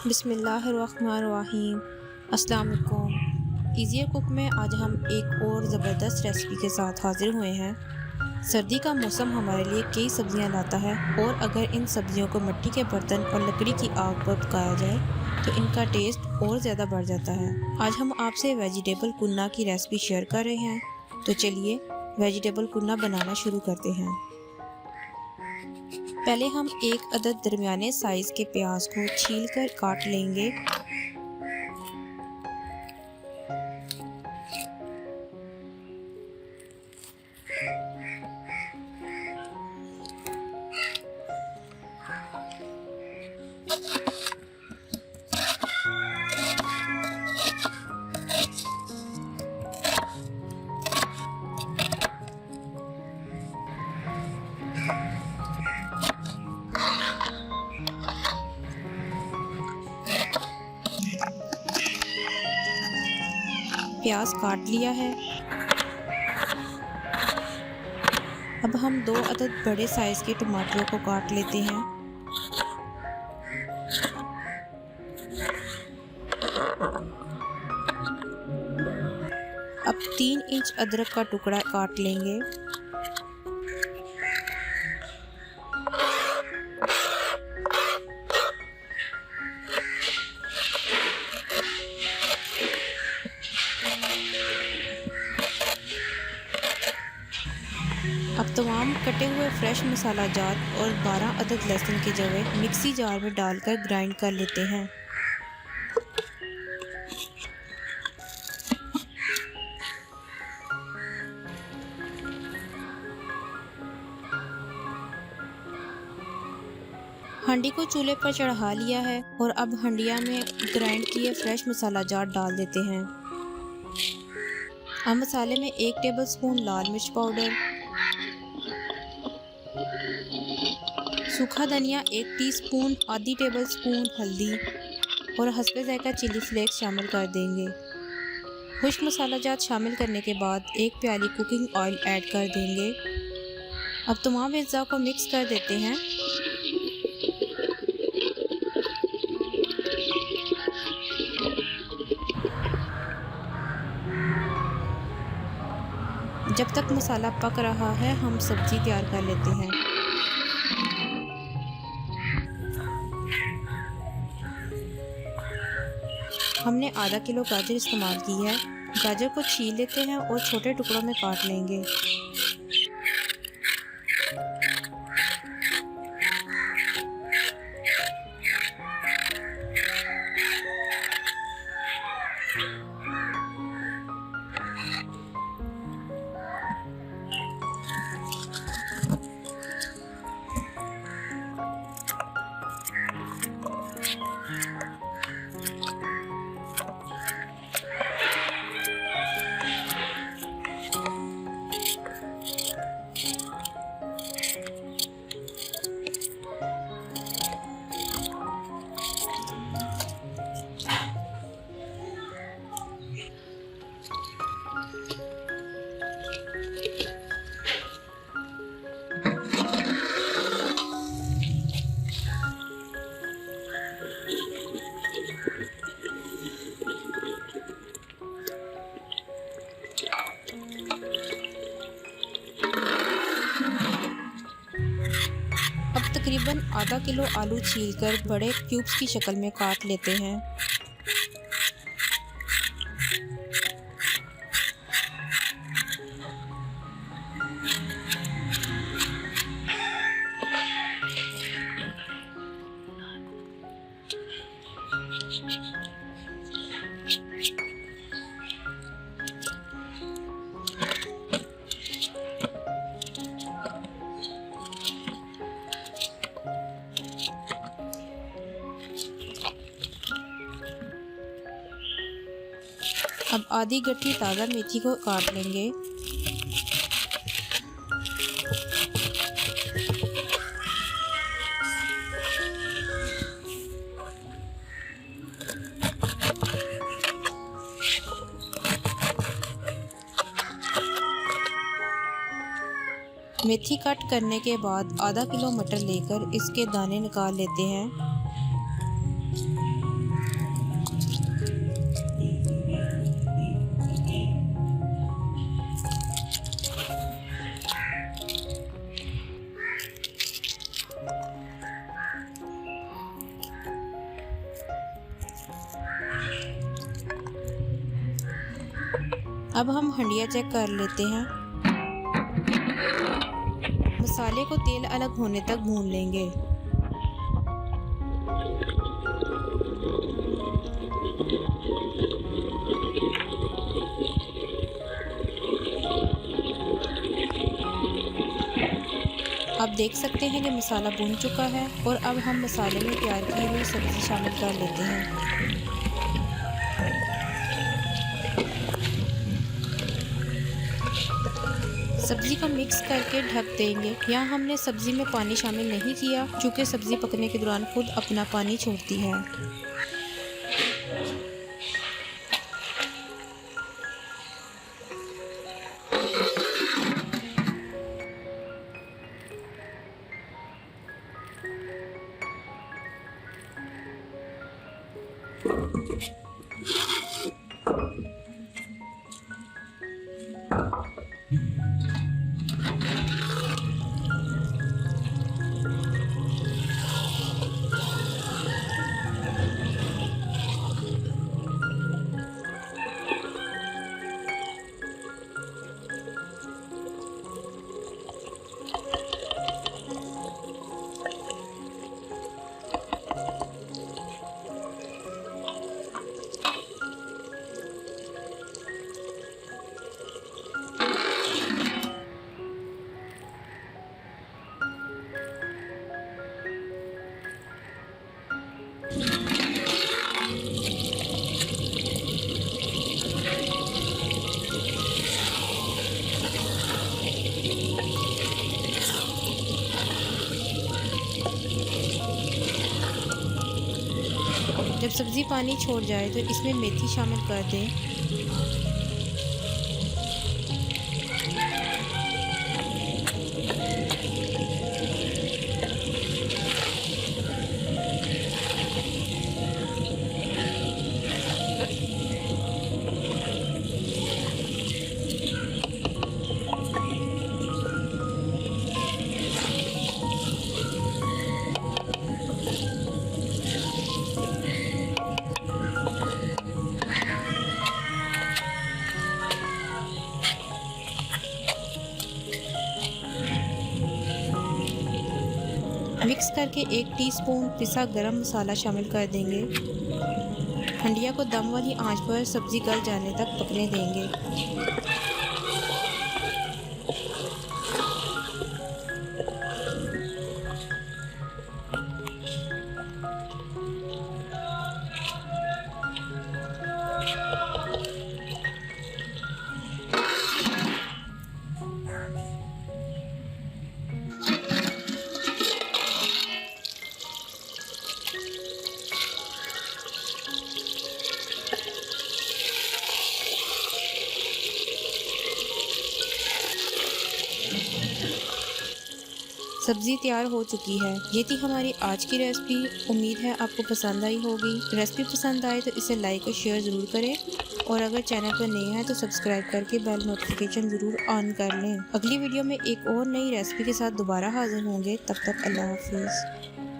बिस्मिल्लाहिर्रहमानिर्रहीम। अस्सलाम वालेकुम। ईज़ियर कुक में आज हम एक और ज़बरदस्त रेसिपी के साथ हाज़िर हुए हैं। सर्दी का मौसम हमारे लिए कई सब्ज़ियाँ लाता है और अगर इन सब्ज़ियों को मिट्टी के बर्तन और लकड़ी की आग पर पकाया जाए तो इनका टेस्ट और ज़्यादा बढ़ जाता है। आज हम आपसे वेजिटेबल कुन्ना की रेसिपी शेयर कर रहे हैं, तो चलिए वेजिटेबल कुन्ना बनाना शुरू करते हैं। पहले हम एक अदद दरमियाने साइज़ के प्याज को छीलकर काट लेंगे। प्याज काट लिया है। अब हम 2 अदद बड़े साइज़ के टमाटरों को काट लेते हैं। अब 3 इंच अदरक का टुकड़ा काट लेंगे। अब तमाम कटे हुए फ्रेश मसाला जात और 12 अदद लहसुन के जवे मिक्सी जार में डालकर ग्राइंड कर लेते हैं। हांडी को चूल्हे पर चढ़ा लिया है और अब हंडिया में ग्राइंड किए फ्रेश मसाला जार डाल देते हैं। अब मसाले में 1 टेबलस्पून लाल मिर्च पाउडर, सूखा धनिया 1 टीस्पून, आधी टेबलस्पून हल्दी और हस्बे ज़ायका चिली फ्लेक्स शामिल कर देंगे। खुश्क मसाला जात शामिल करने के बाद 1 प्याली कुकिंग ऑयल ऐड कर देंगे। अब तमाम अज़्ज़ा को मिक्स कर देते हैं। जब तक मसाला पक रहा है हम सब्ज़ी तैयार कर लेते हैं। हमने आधा किलो गाजर इस्तेमाल की है। गाजर को छील लेते हैं और छोटे टुकड़ों में काट लेंगे। अब तकरीबन आधा किलो आलू छीलकर बड़े क्यूब्स की शक्ल में काट लेते हैं। अब आधी गट्ठी ताज़ा मेथी को काट लेंगे। मेथी कट करने के बाद आधा किलो मटर लेकर इसके दाने निकाल लेते हैं। अब हम हंडिया चेक कर लेते हैं। मसाले को तेल अलग होने तक भून लेंगे। आप देख सकते हैं कि मसाला भून चुका है और अब हम मसाले में तैयार की हुई सब्ज़ी शामिल कर लेते हैं। सब्ज़ी को मिक्स करके ढक देंगे। यहाँ हमने सब्ज़ी में पानी शामिल नहीं किया क्योंकि सब्ज़ी पकने के दौरान खुद अपना पानी छोड़ती है। जब सब्ज़ी पानी छोड़ जाए तो इसमें मेथी शामिल कर दें। मिक्स करके 1 टीस्पून पिसा गरम मसाला शामिल कर देंगे। हंडिया को दम वाली आंच पर सब्ज़ी गल जाने तक पकने देंगे। सब्ज़ी तैयार हो चुकी है। ये थी हमारी आज की रेसिपी। उम्मीद है आपको पसंद आई होगी। रेसिपी पसंद आए तो इसे लाइक और शेयर ज़रूर करें और अगर चैनल पर नए हैं तो सब्सक्राइब करके बेल नोटिफिकेशन ज़रूर ऑन कर लें। अगली वीडियो में एक और नई रेसिपी के साथ दोबारा हाजिर होंगे। तब तक अल्लाह हाफिज़।